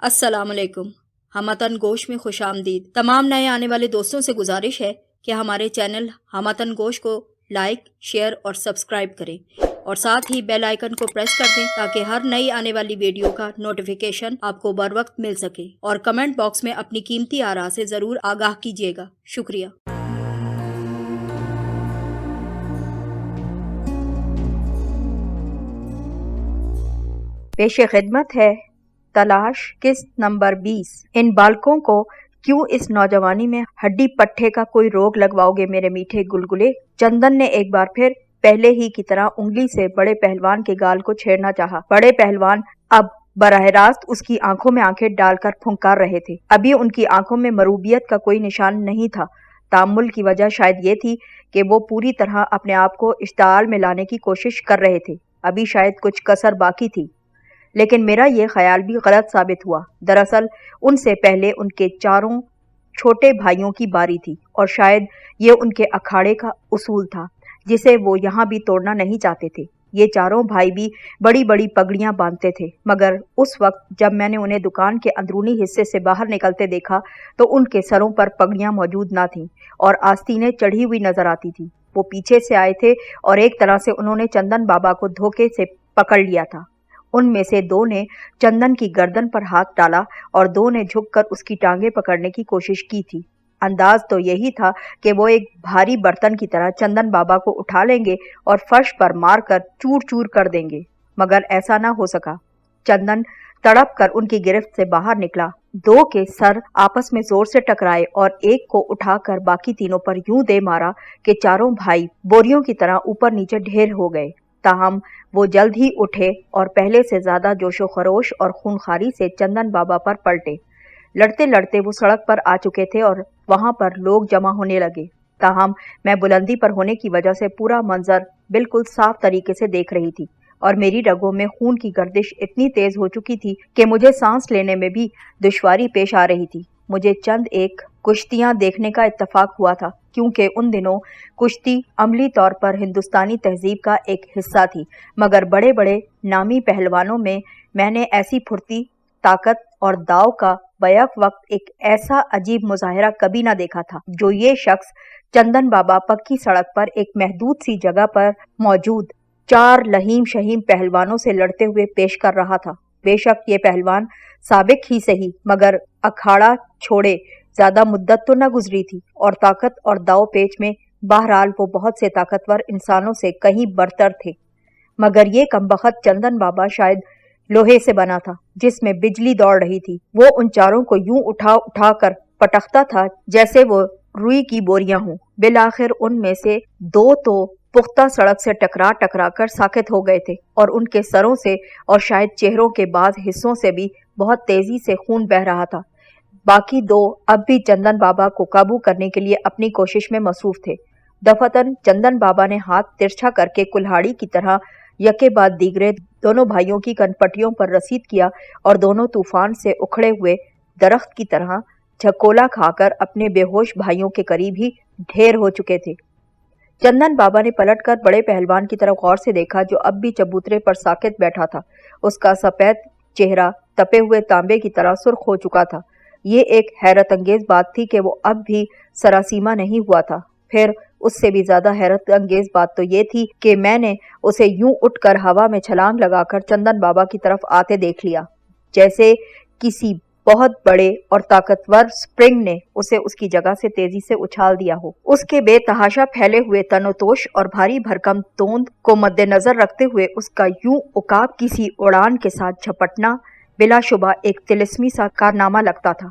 अस्सलाम वालेकुम। हमतन गोश में खुश आमदीद। तमाम नए आने वाले दोस्तों से गुजारिश है कि हमारे चैनल हमतन गोश को लाइक, शेयर और सब्सक्राइब करें और साथ ही बेल आइकन को प्रेस कर दें ताकि हर नई आने वाली वीडियो का नोटिफिकेशन आपको बर वक्त मिल सके। और कमेंट बॉक्स में अपनी कीमती आरा से ज़रूर आगाह कीजिएगा। शुक्रिया। पेश खिदमत है तलाश किस्त नंबर 20। इन बालकों को क्यों इस नौजवानी में हड्डी पट्टे का कोई रोग लगवाओगे मेरे मीठे गुलगुले। चंदन ने एक बार फिर पहले ही की तरह उंगली से बड़े पहलवान के गाल को छेड़ना चाहा। बड़े पहलवान अब बराह रास्त उसकी आंखों में आंखें डालकर फुंकार रहे थे। अभी उनकी आंखों में मरूबियत का कोई निशान नहीं था। तामुल की वजह शायद ये थी कि वो पूरी तरह अपने आप को इश्ताल में लाने की कोशिश कर रहे थे। अभी शायद कुछ कसर बाकी थी, लेकिन मेरा ये ख्याल भी गलत साबित हुआ। दरअसल उनसे पहले उनके चारों छोटे भाइयों की बारी थी और शायद ये उनके अखाड़े का उसूल था जिसे वो यहाँ भी तोड़ना नहीं चाहते थे। ये चारों भाई भी बड़ी बड़ी पगड़ियाँ बांधते थे, मगर उस वक्त जब मैंने उन्हें दुकान के अंदरूनी हिस्से से बाहर निकलते देखा तो उनके सरों पर पगड़ियाँ मौजूद ना थीं और आस्तीनें चढ़ी हुई नजर आती थी। वो पीछे से आए थे और एक तरह से उन्होंने चंदन बाबा को धोखे से पकड़ लिया था। उनमें से दो ने चंदन की गर्दन पर हाथ डाला और दो ने झुककर उसकी टांगें पकड़ने की कोशिश की थी। अंदाज तो यही था कि वो एक भारी बर्तन की तरह चंदन बाबा को उठा लेंगे और फर्श पर मारकर चूर चूर कर देंगे, मगर ऐसा ना हो सका। चंदन तड़प कर उनकी गिरफ्त से बाहर निकला। दो के सर आपस में जोर से टकराए और एक को उठाकर बाकी तीनों पर यूं दे मारा कि चारों भाई बोरियों की तरह ऊपर नीचे ढेर हो गए। ताहम वो जल्द ही उठे और पहले से ज्यादा जोशो खरोश और खूनखारी से चंदन बाबा पर पलटे। लड़ते लड़ते वो सड़क पर आ चुके थे और वहां पर लोग जमा होने लगे। ताहम मैं बुलंदी पर होने की वजह से पूरा मंजर बिल्कुल साफ तरीके से देख रही थी और मेरी रगों में खून की गर्दिश इतनी तेज हो चुकी थी कि मुझे सांस लेने में भी दुश्वारी पेश आ रही थी। मुझे चंद एक कुश्तियां देखने का इत्तेफाक हुआ था, क्योंकि उन दिनों कुश्ती अमली तौर पर हिंदुस्तानी तहजीब का एक हिस्सा थी, मगर बड़े बड़े नामी पहलवानों में मैंने ऐसी फुर्ती, ताकत और दाव का बैक वक्त एक ऐसा अजीब मुजाहिरा कभी ना देखा था जो ये शख्स चंदन बाबा पक्की सड़क पर एक महदूद सी जगह पर मौजूद चार लहीम शहीम पहलवानों से लड़ते हुए पेश कर रहा था। बेशक ये पहलवान साबिक ही सही, मगर अखाड़ा छोड़े ज्यादा मुद्दत तो न गुजरी थी और ताकत और दाव पेच में बहरहाल वो बहुत से ताकतवर इंसानों से कहीं बरतर थे। मगर ये कमबख्त चंदन बाबा शायद लोहे से बना था जिसमें बिजली दौड़ रही थी। वो उन चारों को यूं उठा उठा कर पटकता था जैसे वो रुई की बोरियां हों। बिलाखिर उनमें से दो तो पुख्ता सड़क से टकरा टकरा कर साकित हो गए थे और उनके सरों से और शायद चेहरों के बाज हिस्सों से भी बहुत तेजी से खून बह रहा था। बाकी दो अब भी चंदन बाबा को काबू करने के लिए अपनी कोशिश में मसरूफ थे। दफतन चंदन बाबा ने हाथ तिरछा करके कुल्हाड़ी की तरह यके बाद दीगरे दोनों भाइयों की कनपटियों पर रसीद किया और दोनों तूफान से उखड़े हुए दरख्त की तरह झकोला खाकर अपने बेहोश भाइयों के करीब ही ढेर हो चुके थे। चंदन बाबा ने पलटकर बड़े पहलवान की तरफ गौर से देखा, जो अब भी चबूतरे पर साकित बैठा था। उसका सफेद चेहरा तपे हुए तांबे की तरह सुर्ख हो चुका था। ये एक हैरत अंगेज बात थी कि वो अब भी सरासीमा नहीं हुआ था। फिर उससे भी ज्यादा हैरत अंगेज बात तो ये थी कि मैंने उसे यूं उठकर हवा में छलांग लगाकर चंदन बाबा की तरफ आते देख लिया, जैसे किसी बहुत बड़े और ताकतवर स्प्रिंग ने उसे उसकी जगह से तेजी से उछाल दिया हो। उसके बेतहाशा फैले हुए तनोतोष और भारी भरकम तोंद को मद्देनजर रखते हुए उसका यूं उकाब किसी उड़ान के साथ झपटना बिलाशुबा एक तिलिस्मी सा कारनामा लगता था।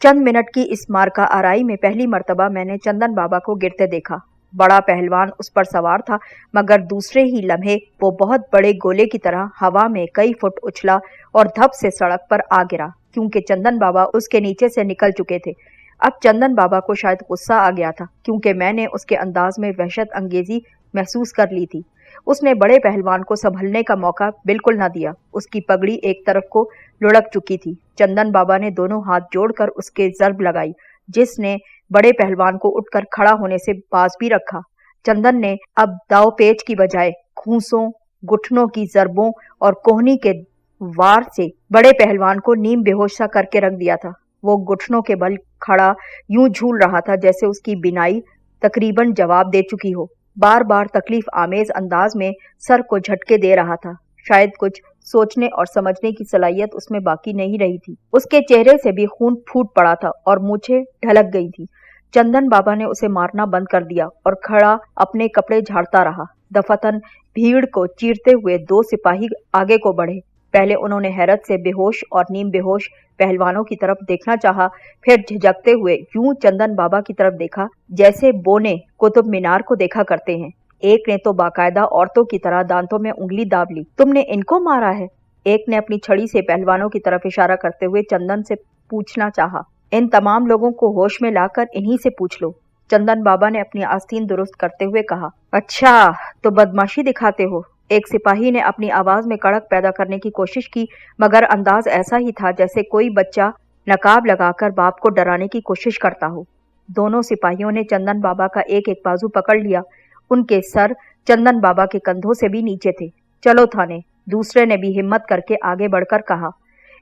चंद मिनट की इस मार्का आराई में पहली मर्तबा मैंने चंदन बाबा को गिरते देखा। बड़ा पहलवान उस पर सवार था, मगर दूसरे ही लम्हे वो बहुत बड़े गोले की तरह हवा में कई फुट उछला और धप से सड़क पर आ गिरा, क्योंकि चंदन बाबा उसके नीचे से निकल चुके थे। अब चंदन बाबा को शायद गुस्सा आ गया था, क्योंकि मैंने उसके अंदाज में वहशत अंगेजी महसूस कर ली थी। उसने बड़े पहलवान को संभलने का मौका बिल्कुल न दिया। उसकी पगड़ी एक तरफ को लुढ़क चुकी थी। चंदन बाबा ने दोनों हाथ जोड़कर उसके जर्ब लगाई, जिसने बड़े पहलवान को उठकर खड़ा होने से बाज भी रखा। चंदन ने अब दाव पेच की बजाय खूंसों, घुटनों की जरबों और कोहनी के वार से बड़े पहलवान को नीम बेहोश सा करके रख दिया था। वो घुटनों के बल खड़ा यूं झूल रहा था जैसे उसकी बिनाई तकरीबन जवाब दे चुकी हो। बार बार तकलीफ आमेज अंदाज में सर को झटके दे रहा था। शायद कुछ सोचने और समझने की सलाहियत उसमें बाकी नहीं रही थी। उसके चेहरे से भी खून फूट पड़ा था और मूछें ढलक गई थी। चंदन बाबा ने उसे मारना बंद कर दिया और खड़ा अपने कपड़े झाड़ता रहा। दफातन भीड़ को चीरते हुए 2 सिपाही आगे को बढ़े। पहले उन्होंने हैरत से बेहोश और नीम बेहोश पहलवानों की तरफ देखना चाहा, फिर झिझकते हुए यूं चंदन बाबा की तरफ देखा जैसे बोने कुतुब मीनार को देखा करते हैं। एक ने तो बाकायदा औरतों की तरह दांतों में उंगली दाब ली। तुमने इनको मारा है? एक ने अपनी छड़ी से पहलवानों की तरफ इशारा करते हुए चंदन से पूछना चाहा। इन तमाम लोगों को होश में लाकर इन्हीं से पूछ लो, चंदन बाबा ने अपनी आस्तीन दुरुस्त करते हुए कहा। अच्छा, तो बदमाशी दिखाते हो? एक सिपाही ने अपनी आवाज में कड़क पैदा करने की कोशिश की, मगर अंदाज ऐसा ही था जैसे कोई बच्चा नकाब लगाकर बाप को डराने की कोशिश करता हो। दोनों सिपाहियों ने चंदन बाबा का एक एक बाजू पकड़ लिया। उनके सर चंदन बाबा के कंधों से भी नीचे थे। चलो थाने, दूसरे ने भी हिम्मत करके आगे बढ़कर कहा।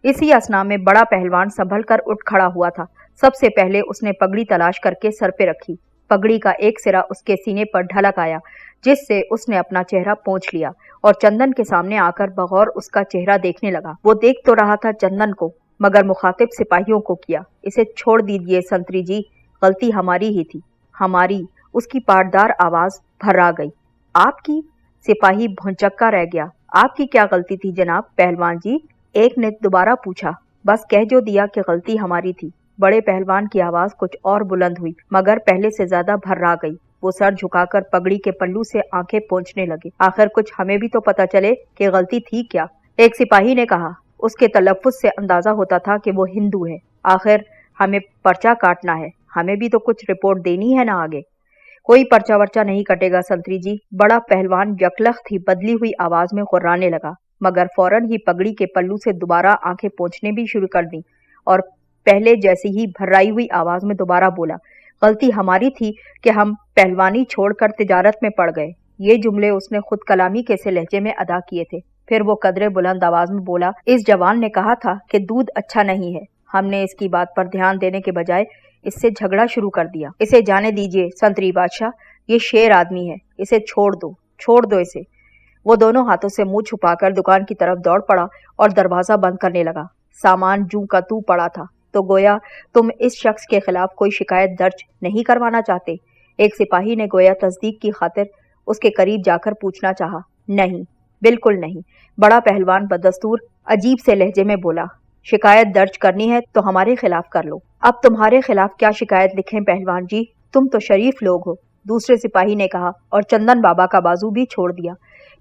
इसी असना में बड़ा पहलवान संभल कर उठ खड़ा हुआ था। सबसे पहले उसने पगड़ी तलाश करके सर पे रखी। पगड़ी का एक सिरा उसके सीने पर ढलक आया, जिससे उसने अपना चेहरा पोंछ लिया और चंदन के सामने आकर बगौर उसका चेहरा देखने लगा। वो देख तो रहा था चंदन को, मगर मुखातिब सिपाहियों को किया। इसे छोड़ दीजिए संतरी जी, गलती हमारी ही थी, हमारी। उसकी पाटदार आवाज भर्रा गई। आपकी? सिपाही भौंचक्का रह गया। आपकी क्या गलती थी जनाब पहलवान जी? एक ने दोबारा पूछा। बस कह जो दिया कि गलती हमारी थी। बड़े पहलवान की आवाज कुछ और बुलंद हुई, मगर पहले से ज्यादा भर्रा गई। वो सर झुकाकर पगड़ी के पल्लू से आंखें पोंछने लगे। आखिर कुछ हमें भी तो पता चले कि गलती थी क्या, एक सिपाही ने कहा। उसके तलफ्फुज से अंदाजा होता था कि वो हिंदू है। आखिर हमें पर्चा काटना है, हमें भी तो कुछ रिपोर्ट देनी है ना आगे। कोई पर्चा वर्चा नहीं कटेगा संतरी जी। बड़ा पहलवान यकलख्त ही बदली हुई आवाज में गुर्राने लगा, मगर फौरन ही पगड़ी के पल्लू से दोबारा आंखें पोंछने भी शुरू कर दी और पहले जैसी ही भर्राई हुई आवाज में दोबारा बोला, गलती हमारी थी कि हम पहलवानी छोड़कर तिजारत में पड़ गए। ये जुमले उसने खुद कलामी के से लहजे में अदा किए थे। फिर वो कदरे बुलंद आवाज में बोला, इस जवान ने कहा था कि दूध अच्छा नहीं है। हमने इसकी बात पर ध्यान देने के बजाय इससे झगड़ा शुरू कर दिया। इसे जाने दीजिए संतरी बादशाह, ये शेर आदमी है, इसे छोड़ दो इसे। वो दोनों हाथों से मुंह छुपाकर दुकान की तरफ दौड़ पड़ा और दरवाजा बंद करने लगा। सामान जूं का तू पड़ा था। तो गोया तुम इस शख्स के खिलाफ कोई शिकायत दर्ज नहीं करवाना चाहते? एक सिपाही ने गोया तस्दीक की खातिर उसके करीब जाकर पूछना चाहा। नहीं, बिल्कुल नहीं, बड़ा पहलवान बदस्तूर अजीब से लहजे में बोला। शिकायत दर्ज करनी है तो हमारे खिलाफ कर लो। अब तुम्हारे खिलाफ क्या शिकायत लिखें पहलवान जी, तुम तो शरीफ लोग हो, दूसरे सिपाही ने कहा और चंदन बाबा का बाजू भी छोड़ दिया।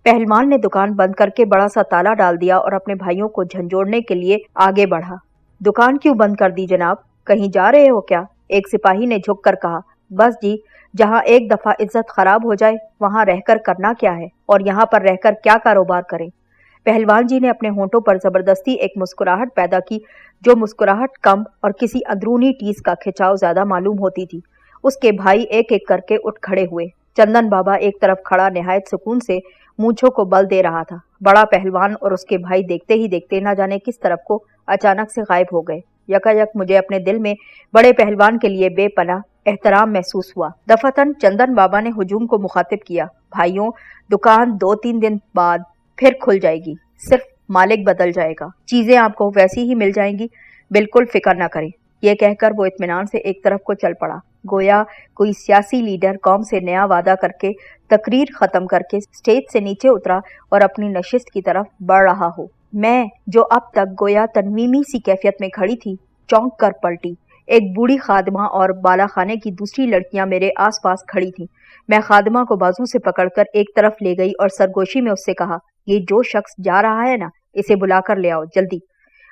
पहलवान ने दुकान बंद करके बड़ा सा ताला डाल दिया और अपने भाइयों को झंझोड़ने के लिए आगे बढ़ा। दुकान क्यों बंद कर दी जनाब, कहीं जा रहे हो क्या? एक सिपाही ने झुक कर कहा। बस जी, जहाँ एक दफा इज्जत खराब हो जाए वहाँ रहकर करना क्या है, और यहाँ पर रहकर क्या कारोबार करें? पहलवान जी ने अपने होंठों पर जबरदस्ती एक मुस्कुराहट पैदा की, जो मुस्कुराहट कम और किसी अंदरूनी टीस का खिंचाव ज्यादा मालूम होती थी। उसके भाई एक एक करके उठ खड़े हुए। चंदन बाबा एक तरफ खड़ा निहायत सुकून से मूंछों को बल दे रहा था। बड़ा पहलवान और उसके भाई देखते ही देखते न जाने किस तरफ को अचानक से गायब हो गए। यकायक मुझे अपने दिल में बड़े पहलवान के लिए बेपनाह एहतराम महसूस हुआ। दफातन चंदन बाबा ने हुजूम को मुखातिब किया। भाइयों, दुकान 2-3 दिन बाद फिर खुल जाएगी, सिर्फ मालिक बदल जाएगा, चीजें आपको वैसी ही मिल जाएंगी, बिल्कुल फिक्र न करें। ये कहकर वो इत्मीनान से एक तरफ को चल पड़ा, गोया कोई सियासी लीडर कौम से नया वादा करके तकरीर खत्म करके स्टेज से नीचे उतरा और अपनी नशिस्त की तरफ बढ़ रहा हो। मैं, जो अब तक गोया तन्वीमी सी कैफियत में खड़ी थी, चौंक कर पलटी। एक बूढ़ी खादमा और बाला खाने की दूसरी लड़कियां मेरे आसपास खड़ी थीं। मैं खादमा को बाजू से पकड़कर एक तरफ ले गई और सरगोशी में उससे कहा, ये जो शख्स जा रहा है ना, इसे बुलाकर ले आओ जल्दी,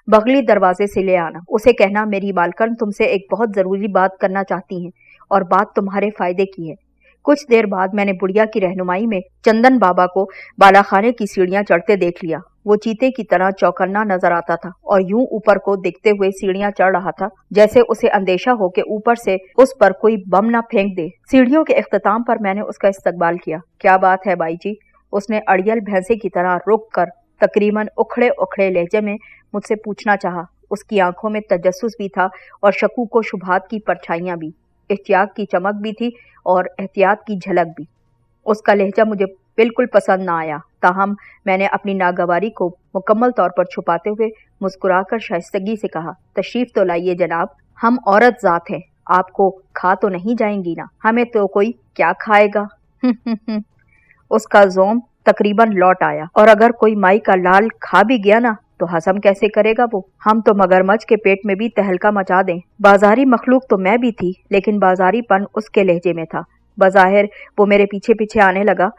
बगली दरवाजे से ले आना। उसे कहना मेरी मालकन तुमसे एक बहुत जरूरी बात करना चाहती हैं और बात तुम्हारे फायदे की है। कुछ देर बाद मैंने बुढ़िया की रहनुमाई में चंदन बाबा को बालाखाने की सीढ़ियां चढ़ते देख लिया। वो चीते की तरह चौकन्ना नजर आता था और यूं ऊपर को देखते हुए सीढ़ियां चढ़ रहा था जैसे उसे अंदेशा हो कि ऊपर से उस पर कोई बम न फेंक दे। सीढ़ियों के इख्तिताम पर मैंने उसका इस्तकबाल किया। क्या बात है बाई जी? उसने अड़ियल भैंसे की तरह रुक कर तकरीबन उखड़े उखड़े लहजे में मुझसे पूछना चाहा। उसकी आंखों में तजस्सुस भी था और शकूक व शुबहात की परछाइयां भी, इश्तियाक की चमक भी थी और एहतियात की झलक भी। उसका लहजा मुझे बिल्कुल पसंद ना आया, ताहम मैंने अपनी नागवारी को मुकम्मल तौर पर छुपाते हुए मुस्कुराकर शाइस्तगी से कहा, तशरीफ तो लाइए जनाब, हम औरत ज़ात हैं, आपको खा तो नहीं जाएंगी ना? हमें तो कोई क्या खाएगा? उसका ज़ोम तकरीबन लौट आया। और अगर कोई माई का लाल खा भी गया ना तो हजम कैसे करेगा वो? हम तो मगरमच्छ के पेट में भी तहलका मचा दें। बाजारी मखलूक तो मैं भी थी, लेकिन बाजारीपन उसके लहजे में था। बज़ाहिर वो मेरे पीछे पीछे आने लगा।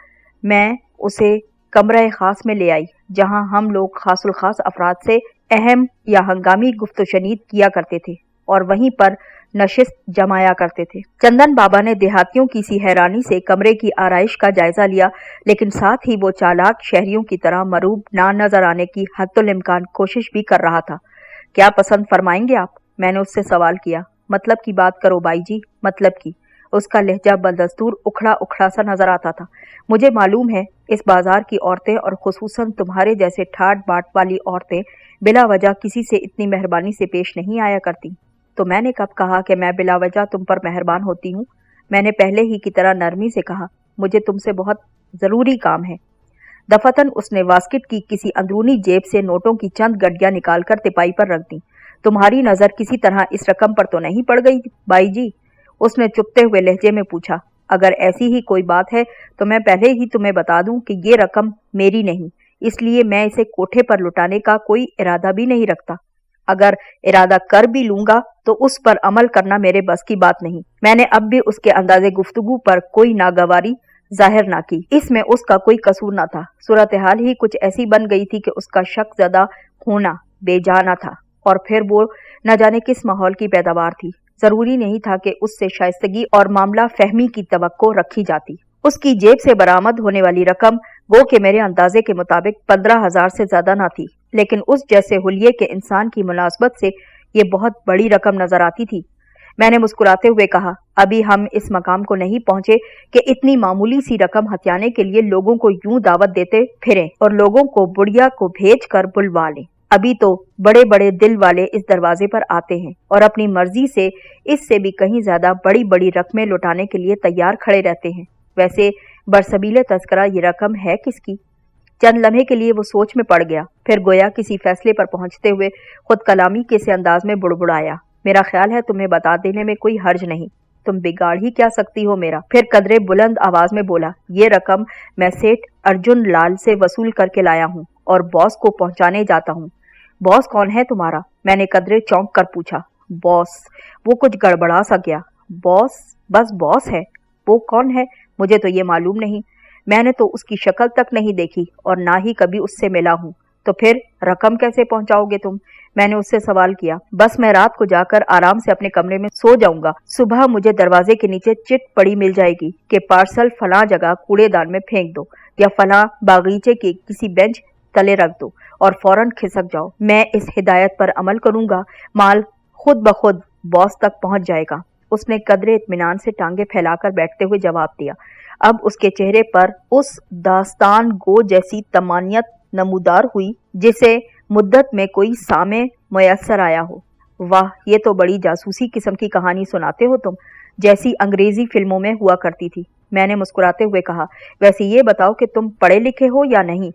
मैं उसे कमरे खास में ले आई, जहां हम लोग खासुल खास अफराद से अहम या हंगामी गुफ्तशनीद किया करते थे और वहीं पर नशिस्त जमाया करते थे। चंदन बाबा ने देहातियों की सी हैरानी से कमरे की आराइश का जायजा लिया, लेकिन साथ ही वो चालाक शहरियों की तरह मरूब ना नजर आने की हद्दुल इम्कान कोशिश भी कर रहा था। क्या पसंद फरमाएंगे आप? मैंने उससे सवाल किया। मतलब की बात करो बाई जी, मतलब की। उसका लहजा बदस्तूर उखड़ा उखड़ा सा नजर आता था। मुझे मालूम है इस बाजार की औरतें और खुसूसन तुम्हारे जैसे ठाट बाट वाली औरतें बिला वजह किसी से इतनी मेहरबानी से पेश नहीं आया करती। तो मैंने कब कहा कि मैं बिला वजह तुम पर मेहरबान होती हूँ? मैंने पहले ही की तरह नरमी से कहा, मुझे तुमसे बहुत जरूरी काम है। दफतन उसने वास्किट की किसी अंदरूनी जेब से नोटों की चंद गड्डियां निकालकर तिपाई पर रख दी। तुम्हारी नजर किसी तरह इस रकम पर तो नहीं पड़ गई बाई जी? उसने चुपते हुए लहजे में पूछा। अगर ऐसी ही कोई बात है तो मैं पहले ही तुम्हें बता दूं कि ये रकम मेरी नहीं, इसलिए मैं इसे कोठे पर लुटाने का कोई इरादा भी नहीं रखता। अगर इरादा कर भी लूंगा तो उस पर अमल करना मेरे बस की बात नहीं। मैंने अब भी उसके अंदाजे गुफ्तगू पर कोई नागवारी जाहिर ना की। इसमें उसका कोई कसूर ना था। सूरत हाल ही कुछ ऐसी बन गई थी कि उसका शक ज़्यादा होना बेजाना था, और फिर वो न जाने किस माहौल की पैदावार थी। जरूरी नहीं था कि उससे शाइस्तगी और मामला फहमी की तवक्को रखी जाती। उसकी जेब से बरामद होने वाली रकम गो के मेरे अंदाजे के मुताबिक 15,000 से ज्यादा ना थी, लेकिन उस जैसे हुलिये के इंसान की मुनासबत से ये बहुत बड़ी रकम नजर आती थी। मैंने मुस्कुराते हुए कहा, अभी हम इस मकाम को नहीं पहुंचे कि इतनी मामूली सी रकम हथियाने के लिए लोगों को यूं दावत देते फिरें और लोगों को बुढ़िया को भेज कर बुलवा लें। अभी तो बड़े बड़े दिल वाले इस दरवाजे पर आते हैं और अपनी मर्जी से इससे भी कहीं ज्यादा बड़ी बड़ी रकमें लुटाने के लिए तैयार खड़े रहते हैं। वैसे बरसबीले तस्करा ये रकम है किसकी? चंद लम्हे के लिए वो सोच में पड़ गया, फिर गोया किसी फैसले पर पहुंचते हुए खुद कलामी के से अंदाज में बुड़बुड़ाया, मेरा ख्याल है तुम्हें बता देने में कोई हर्ज नहीं, तुम बिगाड़ ही क्या सकती हो मेरा। फिर कदरे बुलंद आवाज में बोला, ये रकम मैं सेठ अर्जुन लाल से वसूल करके लाया हूँ और बॉस को पहुंचाने जाता हूँ। बॉस कौन है तुम्हारा? मैंने कदरे चौंक कर पूछा। बॉस? वो कुछ गड़बड़ा सा गया। बॉस? बस बॉस है? वो कौन है? मुझे तो ये मालूम नहीं, मैंने तो उसकी शक्ल तक नहीं देखी और ना ही कभी उससे मिला हूँ। तो फिर रकम कैसे पहुंचाओगे तुम? मैंने उससे सवाल किया। बस मैं रात को जाकर आराम से अपने कमरे में सो जाऊंगा, सुबह मुझे दरवाजे के नीचे चिट पड़ी मिल जाएगी कि पार्सल फलां जगह कूड़ेदान में फेंक दो या फलां बागीचे के किसी बेंच तले रख दो और फौरन खिसक जाओ। मैं इस हिदायत पर अमल करूंगा, माल खुद ब खुद बॉस तक पहुंच जाएगा। उसने कदरे इत्मीनान से टांगे फैलाकर बैठते हुए जवाब दिया। अब उसके चेहरे पर उस दास्तान गो जैसी तमानियत नमूदार हुई जिसे मुद्दत में कोई सामे मुयस्सर आया हो। वाह, ये तो बड़ी जासूसी किस्म की कहानी सुनाते हो तुम, जैसी अंग्रेजी फिल्मों में हुआ करती थी। मैंने मुस्कुराते हुए कहा, वैसे ये बताओ कि तुम पढ़े लिखे हो या नहीं?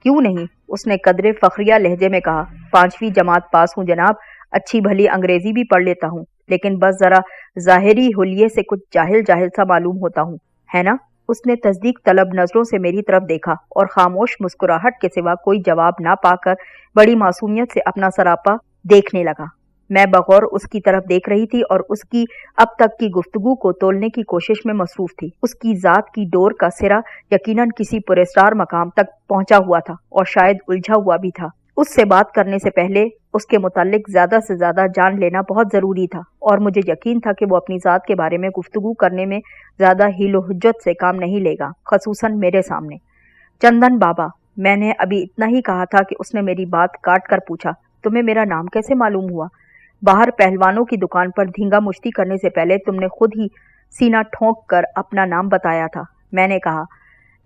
क्यों नहीं? उसने कदरे फखरिया लहजे में कहा, 5वीं जमात पास हूँ जनाब, अच्छी भली अंग्रेजी भी पढ़ लेता हूँ, लेकिन बस जरा जाहिरी हुलिये से कुछ जाहिल जाहिल सा मालूम होता हूँ, है ना? उसने तस्दीक तलब नजरों से मेरी तरफ देखा और खामोश मुस्कुराहट के सिवा कोई जवाब ना पाकर बड़ी मासूमियत से अपना सरापा देखने लगा। मैं बगौर उसकी तरफ देख रही थी और उसकी अब तक की गुफ्तगू को तोलने की कोशिश में मसरूफ थी। उसकी जात की डोर का सिरा यकीनन किसी पुरस्कार मकाम तक पहुंचा हुआ था और शायद उलझा हुआ भी था। उससे बात करने से पहले उसके मुतालिक ज्यादा से ज्यादा जान लेना बहुत जरूरी था और मुझे यकीन था कि वो अपनी जात के बारे में गुफ्तगू करने में ज्यादा हीलो हुज्जत से काम नहीं लेगा, खसूसन मेरे सामने। चंदन बाबा, मैंने अभी इतना ही कहा था कि उसने मेरी बात काट कर पूछा, तुम्हें मेरा नाम कैसे मालूम हुआ? बाहर पहलवानों की दुकान पर धींगा मुश्ती करने से पहले तुमने खुद ही सीना ठोंक कर अपना नाम बताया था। मैंने कहा,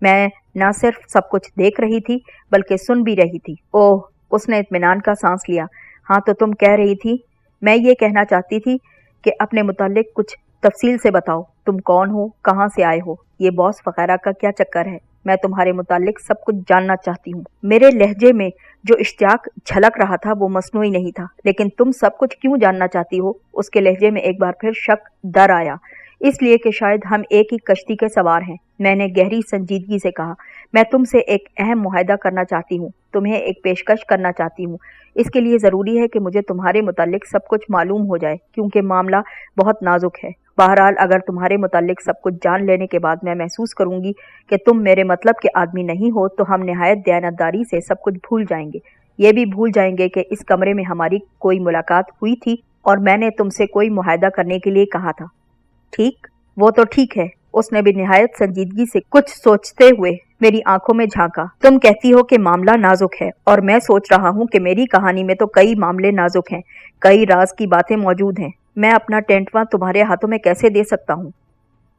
मैं न सिर्फ सब कुछ देख रही थी बल्कि सुन भी रही थी। ओह, उसने इत्मीनान का सांस लिया। हाँ, तो तुम कह रही थी। मैं ये कहना चाहती थी कि अपने मुतालिक कुछ तफसील से बताओ। तुम कौन हो, कहाँ से आए हो, ये बॉस वगैरह का क्या चक्कर है? मैं तुम्हारे मुतालिक सब कुछ जानना चाहती हूँ। मेरे लहजे में जो इश्तियाक झलक रहा था वो मसनूई नहीं था, लेकिन तुम सब कुछ क्यों जानना चाहती हो? उसके लहजे में एक बार फिर शक, डर आया। इसलिए कि शायद हम एक ही कश्ती के सवार हैं। मैंने गहरी संजीदगी से कहा, मैं तुमसे एक अहम मुआहदा करना चाहती हूँ, तुम्हें एक पेशकश करना चाहती हूँ। इसके लिए ज़रूरी है कि मुझे तुम्हारे मुतालिक सब कुछ मालूम हो जाए, क्योंकि मामला बहुत नाजुक है। बहरहाल, अगर तुम्हारे मुतालिक सब कुछ जान लेने के बाद मैं महसूस करूंगी कि तुम मेरे मतलब के आदमी नहीं हो, तो हम निहायत दयानतदारी से सब कुछ भूल जाएंगे। ये भी भूल जाएंगे कि इस कमरे में हमारी कोई मुलाकात हुई थी और मैंने तुमसे कोई मुआहदा करने के लिए कहा था। ठीक? वो तो ठीक है। उसने भी निहायत संजीदगी से कुछ सोचते हुए मेरी आंखों में झांका। तुम कहती हो कि मामला नाजुक है, और मैं सोच रहा हूँ कि मेरी कहानी में तो कई मामले नाजुक हैं, कई राज की बातें मौजूद हैं। मैं अपना टेंटवा तुम्हारे हाथों में कैसे दे सकता हूँ?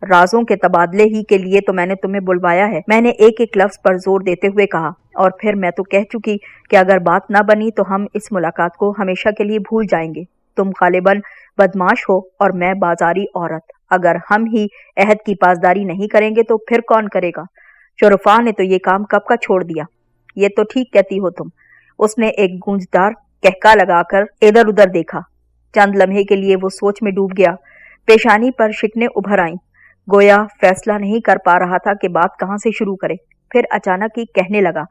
राजों के तबादले ही के लिए तो मैंने तुम्हें बुलवाया है, मैंने एक एक लफ्ज पर जोर देते हुए कहा। और फिर मैं तो कह चुकी कि अगर बात ना बनी तो हम इस मुलाकात को हमेशा के लिए भूल जाएंगे। तुम गालिबन बदमाश हो और मैं बाजारी औरत। अगर हम ही अहद की पासदारी नहीं करेंगे तो फिर कौन करेगा? शोरफा ने तो ये काम कब का छोड़ दिया। ये तो ठीक कहती हो तुम। उसने एक गूंजदार कहका लगाकर इधर उधर देखा। चंद लम्हे के लिए वो सोच में डूब गया। पेशानी पर शिकने उभर आईं, गोया फैसला नहीं कर पा रहा था कि बात कहाँ से शुरू करे। फिर अचानक ही कहने लगा,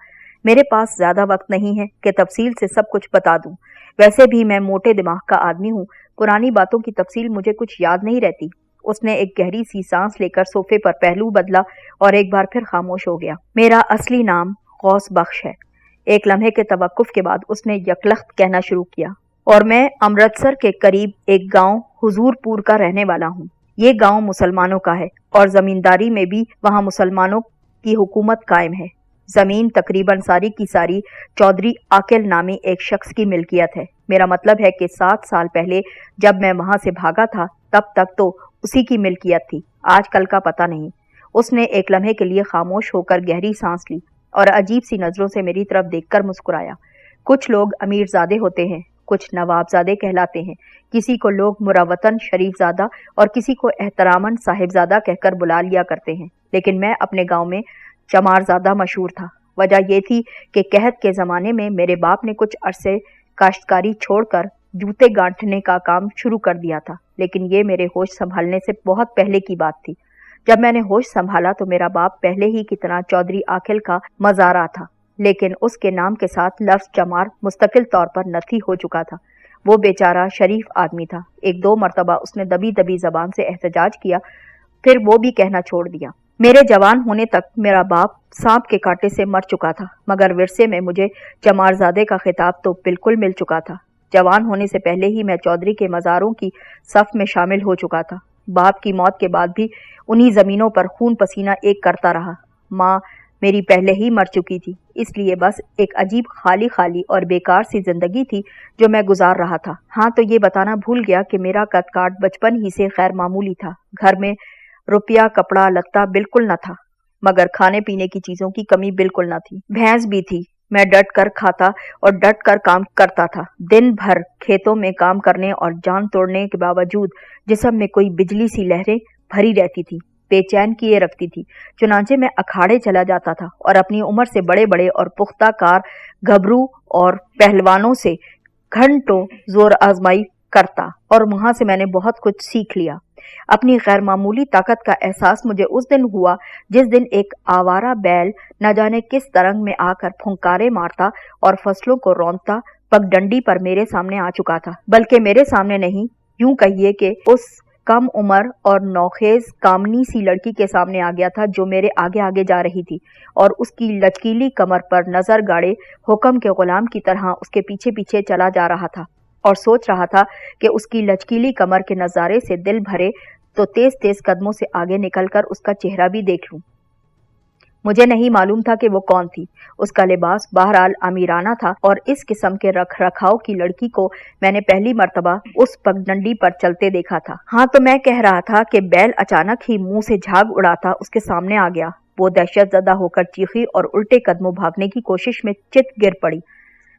मेरे पास ज्यादा वक्त नहीं है कि तफसील से सब कुछ बता दूं। वैसे भी मैं मोटे दिमाग का आदमी हूँ, पुरानी बातों की तफसील मुझे कुछ याद नहीं रहती। उसने एक गहरी सी सांस लेकर सोफे पर पहलू बदला और एक बार फिर खामोश हो गया। मेरा असली नाम गौस बख्श है। एक लम्हे के तवक्कुफ के बाद उसने यकलख्त कहना शुरू किया, और मैं अमृतसर के करीब एक गांव हुजूरपुर का रहने वाला हूँ। ये गांव मुसलमानों का है और जमींदारी में भी वहाँ मुसलमानों की हुकूमत कायम है। जमीन तकरीबन सारी की सारी चौधरी आकिल नामी एक शख्स की मिल्कियत है। मेरा मतलब है कि 7 साल पहले जब मैं वहां से भागा था तब तक तो उसी की मिल्कियत थी, आजकल का पता नहीं। उसने एक लम्हे के लिए खामोश होकर गहरी सांस ली और अजीब सी नजरों से मेरी तरफ देखकर मुस्कुराया। कुछ लोग अमीरजादे होते हैं, कुछ नवाबजादे कहलाते हैं, किसी को लोग मुरवतन शरीफजादा और किसी को एहतरामन साहिबजादा कहकर बुला लिया करते हैं, लेकिन मैं अपने गांव में चमारजादा मशहूर था। वजह यह थी कि कहत के ज़माने में मेरे बाप ने कुछ अरसे काश्तकारी छोड़कर जूते गांठने का काम शुरू कर दिया था, लेकिन ये मेरे होश संभालने से बहुत पहले की बात थी। जब मैंने होश संभाला तो मेरा बाप पहले ही की तरह चौधरी आकिल का मज़ारा था, लेकिन उसके नाम के साथ लफ्ज़ चमार मुस्तकिल तौर पर नथी हो चुका था। वो बेचारा शरीफ आदमी था। 1-2 मरतबा उसने दबी दबी जबान से एहतजाज किया, फिर वो भी कहना छोड़ दिया। मेरे जवान होने तक मेरा बाप सांप के कांटे से मर चुका था, मगर विरसे में मुझे चमारजादे का खिताब तो बिल्कुल मिल चुका था। जवान होने से पहले ही मैं चौधरी के मज़ारों की सफ में शामिल हो चुका था। बाप की मौत के बाद भी उन्हीं ज़मीनों पर खून पसीना एक करता रहा। माँ मेरी पहले ही मर चुकी थी, इसलिए बस एक अजीब खाली खाली और बेकार सी जिंदगी थी जो मैं गुजार रहा था। हाँ, तो ये बताना भूल गया कि मेरा कद काट बचपन ही से खैर मामूली था। घर में रुपया कपड़ा लत्ता बिल्कुल न था, मगर खाने पीने की चीजों की कमी बिल्कुल न थी। भैंस भी थी। मैं डट कर खाता और डट कर काम करता था। दिन भर खेतों में काम करने और जान तोड़ने के बावजूद जिस्म में कोई बिजली सी लहरें भरी रहती थी, बेचैन किए रखती थी। चुनांचे मैं अखाड़े चला जाता था और अपनी उम्र से बड़े बड़े और पुख्ता कार घबरू और पहलवानों से घंटों जोर आजमाई करता, और वहां से मैंने बहुत कुछ सीख लिया। अपनी गैर मामूली ताकत का एहसास मुझे उस दिन हुआ जिस दिन एक आवारा बैल न जाने किस तरंग में आकर फुंकारे मारता और फसलों को रौंदता पगडंडी पर मेरे सामने आ चुका था। बल्कि मेरे सामने नहीं, यूं कहिए कि उस कम उम्र और नौखेज कामनी सी लड़की के सामने आ गया था जो मेरे आगे आगे जा रही थी और उसकी लचकीली कमर पर नजर गाड़े हुक्म के गुलाम की तरह उसके पीछे पीछे चला जा रहा था और सोच रहा था कि उसकी लचकीली कमर के नज़ारे से दिल भरे तो तेज तेज कदमों से आगे निकलकर उसका चेहरा भी देख लूं। मुझे नहीं मालूम था कि वो कौन थी। उसका लिबास बहरहाल अमीराना था और इस किस्म के रख रखाव की लड़की को मैंने पहली मर्तबा उस पगडंडी पर चलते देखा था। हाँ, तो मैं कह रहा था कि बैल अचानक ही मुंह से झाग उड़ाता उसके सामने आ गया। वो दहशत ज़दा होकर चीखी और उल्टे कदमों भागने की कोशिश में चित गिर पड़ी।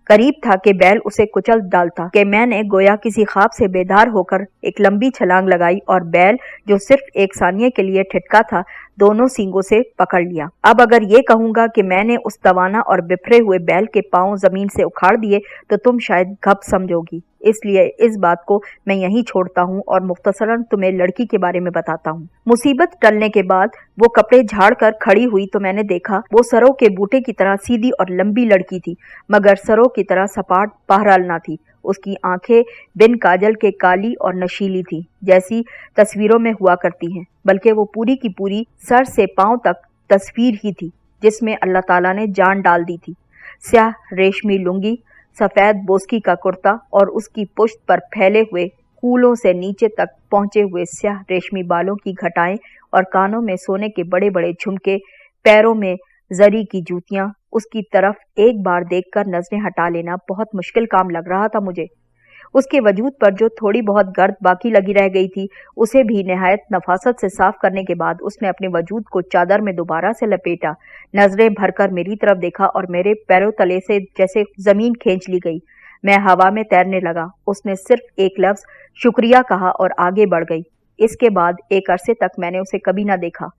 करीब था कि बैल उसे कुचल डालता कि मैंने गोया किसी ख्वाब से बेदार होकर एक लंबी छलांग लगाई और बैल, जो सिर्फ एक सानिये के लिए ठिठका था, दोनों सींगों से पकड़ लिया। अब अगर ये कहूंगा कि मैंने उस तवाना और बिफरे हुए बैल के पांव जमीन से उखाड़ दिए तो तुम शायद गप समझोगी, इसलिए इस बात को मैं यहीं छोड़ता हूँ और मुख्तसरन तुम्हें लड़की के बारे में बताता हूँ। मुसीबत टलने के बाद वो कपड़े झाड़ कर खड़ी हुई तो मैंने देखा वो सरों के बूटे की तरह सीधी और लंबी लड़की थी, मगर सरों की तरह सपाट बहरहाल न थी। उसकी आंखें बिन काजल के काली और नशीली थी, जैसी तस्वीरों में हुआ करती हैं, बल्कि वो पूरी की पूरी सर से पांव तक तस्वीर ही थी जिसमें अल्लाह ताला ने जान डाल दी थी। स्याह रेशमी लुंगी, सफेद बोस्की का कुर्ता और उसकी पुश्त पर फैले हुए कूलों से नीचे तक पहुंचे हुए स्याह रेशमी बालों की घटाएं और कानों में सोने के बड़े बड़े झुमके, पैरों में जरी की जूतियां। उसकी तरफ एक बार देखकर नजरें हटा लेना बहुत मुश्किल काम लग रहा था मुझे। उसके वजूद पर जो थोड़ी बहुत गर्द बाकी लगी रह गई थी, उसे भी निहायत नफासत से साफ करने के बाद उसने अपने वजूद को चादर में दोबारा से लपेटा, नजरें भरकर मेरी तरफ देखा और मेरे पैरों तले से जैसे जमीन खींच ली गई। मैं हवा में तैरने लगा। उसने सिर्फ एक लफ्ज शुक्रिया कहा और आगे बढ़ गई। इसके बाद एक अरसे तक मैंने उसे कभी न देखा।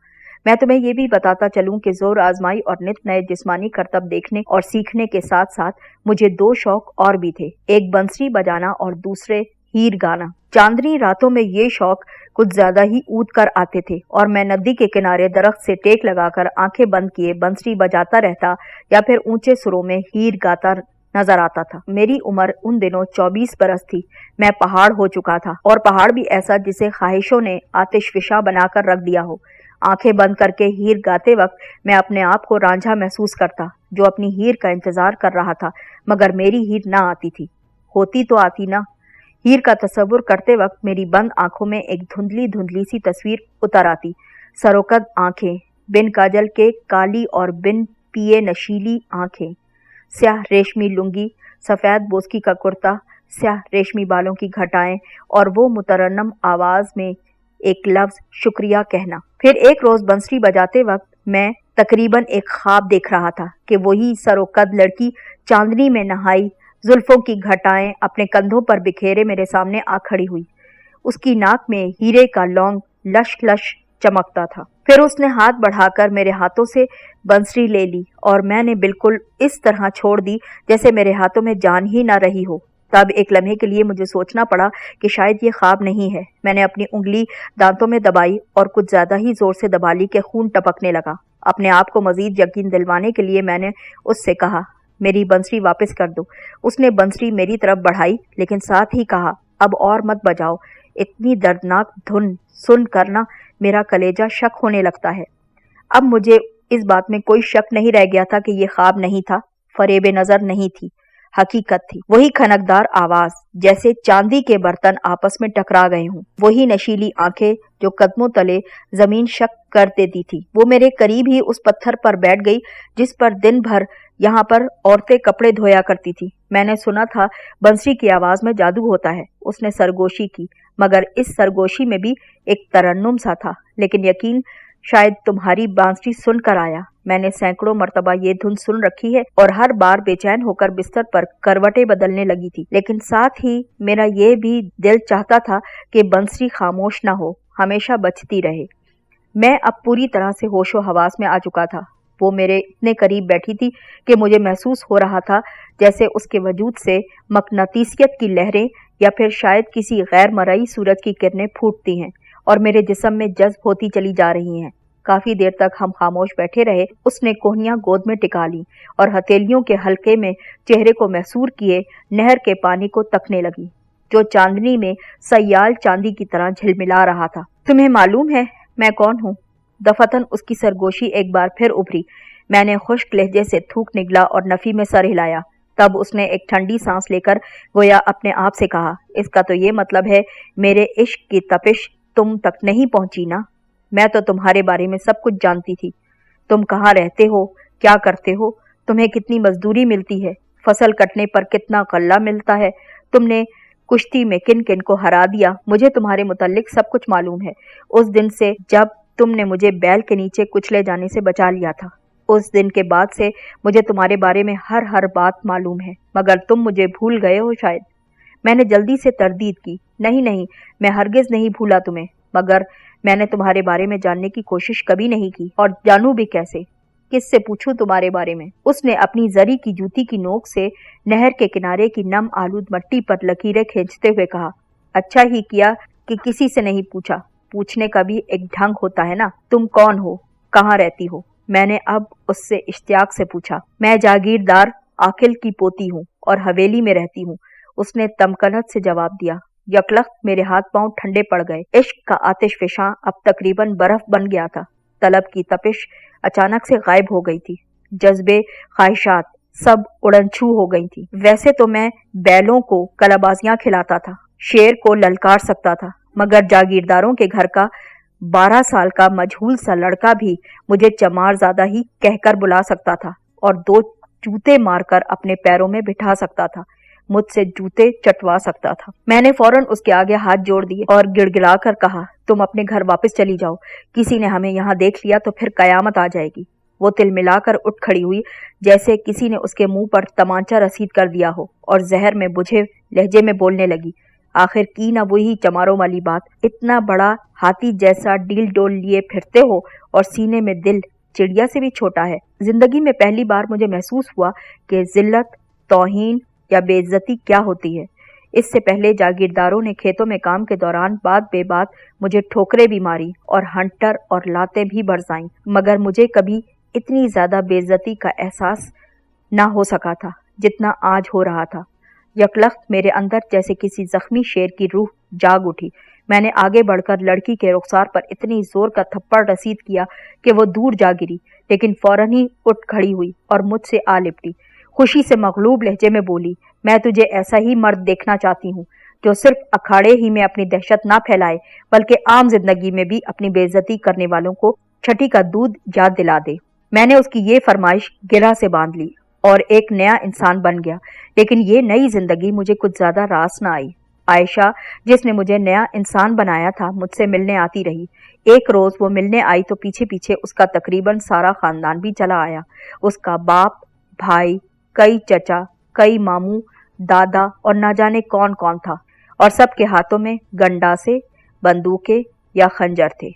मैं तुम्हें ये भी बताता चलूं कि जोर आजमाई और नित नए जिस्मानी करतब देखने और सीखने के साथ साथ मुझे दो शौक और भी थे, एक बंसरी बजाना और दूसरे हीर गाना। चांदनी रातों में ये शौक कुछ ज्यादा ही ऊद कर आते थे और मैं नदी के किनारे दरख्त से टेक लगाकर आंखें बंद किए बंसरी बजाता रहता या फिर ऊंचे सुरों में हीर गाता नजर आता था। मेरी उम्र उन दिनों 24 बरस थी। मैं पहाड़ हो चुका था, और पहाड़ भी ऐसा जिसे ख्वाहिशों ने आतिशफिशा बनाकर रख दिया हो। आंखें बंद करके हीर गाते वक्त मैं अपने आप को रांझा महसूस करता, जो अपनी हीर का इंतजार कर रहा था, मगर मेरी हीर ना आती थी। होती तो आती ना। हीर का तसव्वुर करते वक्त मेरी बंद आंखों में एक धुंधली धुंधली सी तस्वीर उतर आती। सरोकद आंखें, बिन काजल के काली और बिन पिए नशीली आंखें, स्याह रेशमी लुंगी, सफेद बोस्की का कुर्ता, स्याह रेशमी बालों की घटाएं और वो मुतरन्नम आवाज में एक लफ्ज शुक्रिया कहना। फिर एक रोज बंसरी बजाते वक्त मैं तकरीबन एक ख्वाब देख रहा था कि वही सरोकद लड़की चांदनी में नहाई, जुल्फों की घटाएं अपने कंधों पर बिखेरे मेरे सामने आ खड़ी हुई। उसकी नाक में हीरे का लौंग लश लश चमकता था। फिर उसने हाथ बढ़ाकर मेरे हाथों से बंसरी ले ली और मैंने बिल्कुल इस तरह छोड़ दी जैसे मेरे हाथों में जान ही ना रही हो। तब एक लम्हे के लिए मुझे सोचना पड़ा कि शायद ये ख्वाब नहीं है। मैंने अपनी उंगली दांतों में दबाई और कुछ ज्यादा ही जोर से दबा ली कि खून टपकने लगा। अपने आप को मजीद यकीन दिलवाने के लिए मैंने उससे कहा, मेरी बंसरी वापस कर दो। उसने बंसरी मेरी तरफ बढ़ाई, लेकिन साथ ही कहा, अब और मत बजाओ। इतनी दर्दनाक धुन सुन कर ना मेरा कलेजा शक होने लगता है। अब मुझे इस बात में कोई शक नहीं रह गया था कि ये ख्वाब नहीं था, फरेब नजर नहीं थी, हकीकत थी। वही खनकदार आवाज, जैसे चांदी के बर्तन आपस में टकरा गए हों। वही नशीली आंखें जो कदमों तले जमीन शक कर देती थी। वो मेरे करीब ही उस पत्थर पर बैठ गई जिस पर दिन भर यहाँ पर औरतें कपड़े धोया करती थी। मैंने सुना था बंसरी की आवाज में जादू होता है। उसने सरगोशी की, मगर इस सरगोशी में भी एक तरन्नुम सा था। लेकिन यकीन शायद तुम्हारी बांसुरी सुनकर आया। मैंने सैकड़ों मर्तबा ये धुन सुन रखी है और हर बार बेचैन होकर बिस्तर पर करवटें बदलने लगी थी। लेकिन साथ ही मेरा ये भी दिल चाहता था कि बंसरी खामोश ना हो, हमेशा बजती रहे। मैं अब पूरी तरह से होशो हवास में आ चुका था। वो मेरे इतने करीब बैठी थी कि मुझे महसूस हो रहा था जैसे उसके वजूद से मकनातीसियत की लहरें या फिर शायद किसी गैर मरई सूरज की किरणें फूटती हैं और मेरे जिस्म में जज्ब होती चली जा रही हैं। काफी देर तक हम खामोश बैठे रहे। उसने कोहनियां गोद में टिका ली और हथेलियों के हल्के में चेहरे को महसूर किए नहर के पानी को तकने लगी, जो चांदनी में सयाल चांदी की तरह झिलमिला रहा था। तुम्हें मालूम है मैं कौन हूँ? दफतन उसकी सरगोशी एक बार फिर उभरी। मैंने खुश्क लहजे से थूक निगला और नफी में सर हिलाया। तब उसने एक ठंडी सांस लेकर गोया अपने आप से कहा, इसका तो ये मतलब है मेरे इश्क की तपिश तुम तक नहीं पहुंची ना? मैं तो तुम्हारे बारे में सब कुछ जानती थी। तुम कहाँ रहते हो, क्या करते हो, तुम्हें कितनी मजदूरी मिलती है, फसल कटने पर कितना गल्ला मिलता है, तुमने कुश्ती में किन किन को हरा दिया, मुझे तुम्हारे मुताल्लिक सब कुछ मालूम है। उस दिन से जब तुमने मुझे बैल के नीचे कुचले जाने से बचा लिया था। उस दिन के बाद से मुझे तुम्हारे बारे में हर बात मालूम है, मगर तुम मुझे भूल गए हो शायद। मैंने जल्दी से तरदीद की। नहीं, मैं हरगिज नहीं भूला तुम्हें, मगर मैंने तुम्हारे बारे में जानने की कोशिश कभी नहीं की, और जानूं भी कैसे? किससे पूछूं तुम्हारे बारे में? उसने अपनी जरी की जूती की नोक से नहर के किनारे की नम आलूद मट्टी पर लकीरें खींचते हुए कहा, अच्छा ही किया कि किसी से नहीं पूछा। पूछने का भी एक ढंग होता है ना। तुम कौन हो? कहाँ रहती हो? मैंने अब उससे इश्तियाक से पूछा। मैं जागीरदार आकिल की पोती हूँ और हवेली में रहती हूँ, उसने तमकनत से जवाब दिया। यकलख्त मेरे हाथ पांव ठंडे पड़ गए। इश्क का आतिशफशां अब तकरीबन बर्फ बन गया था। तलब की तपिश अचानक से गायब हो गई थी। जज्बे, ख्वाहिशात सब उड़नछू हो गई थी। वैसे तो मैं बैलों को कलाबाजियां खिलाता था, शेर को ललकार सकता था, मगर जागीरदारों के घर का 12 साल का मजहूल सा लड़का भी मुझे चमारज़ादा ही कहकर बुला सकता था और 2 जूते मारकर अपने पैरों में बिठा सकता था, मुझसे जूते चटवा सकता था। मैंने फौरन उसके आगे हाथ जोड़ दिए और गिड़गिड़ाकर कहा, तुम अपने घर वापस चली जाओ, किसी ने हमें यहाँ देख लिया तो फिर कयामत आ जाएगी। वो तिलमिलाकर उठ खड़ी हुई, जैसे किसी ने उसके मुंह पर तमाचा रसीद कर दिया हो, और जहर में बुझे लहजे में बोलने लगी, आखिर की ना वही चमारों वाली बात। इतना बड़ा हाथी जैसा डील डोल लिए फिरते हो और सीने में दिल चिड़िया से भी छोटा है। जिंदगी में पहली बार मुझे महसूस हुआ कि जिल्लत, तौहीन या बेइज्जती क्या होती है। इससे पहले जागीरदारों ने खेतों में काम के दौरान बात बेबात मुझे ठोकरें भी मारी और हंटर और लातें भी बरसाईं, मगर मुझे कभी इतनी ज्यादा बेइज्जती का एहसास ना हो सका था जितना आज हो रहा था। यकलख्त मेरे अंदर जैसे किसी जख्मी शेर की रूह जाग उठी। मैंने आगे बढ़कर लड़की के रुखसार पर इतनी जोर का थप्पड़ रसीद किया कि वो दूर जा गिरी, लेकिन फौरन ही उठ खड़ी हुई और मुझसे आ लिपटी। खुशी से मगलूब लहजे में बोली, मैं तुझे ऐसा ही मर्द देखना चाहती हूँ जो सिर्फ अखाड़े ही में अपनी दहशत ना फैलाए, बल्कि आम जिंदगी में भी अपनी बेइज्जती करने वालों को छठी का दूध याद दिला दे। मैंने उसकी ये फरमाइश गिरह से बांध ली और एक नया इंसान बन गया, लेकिन ये नई जिंदगी मुझे कुछ ज्यादा रास न आई। आयशा, जिसने मुझे नया इंसान बनाया था, मुझसे मिलने आती रही। एक रोज वो मिलने आई तो पीछे पीछे उसका तकरीबन सारा खानदान भी चला आया। उसका बाप, भाई, कई चचा, कई मामू, दादा और ना जाने कौन कौन था, और सबके हाथों में गंडासे, बंदूकें या खंजर थे।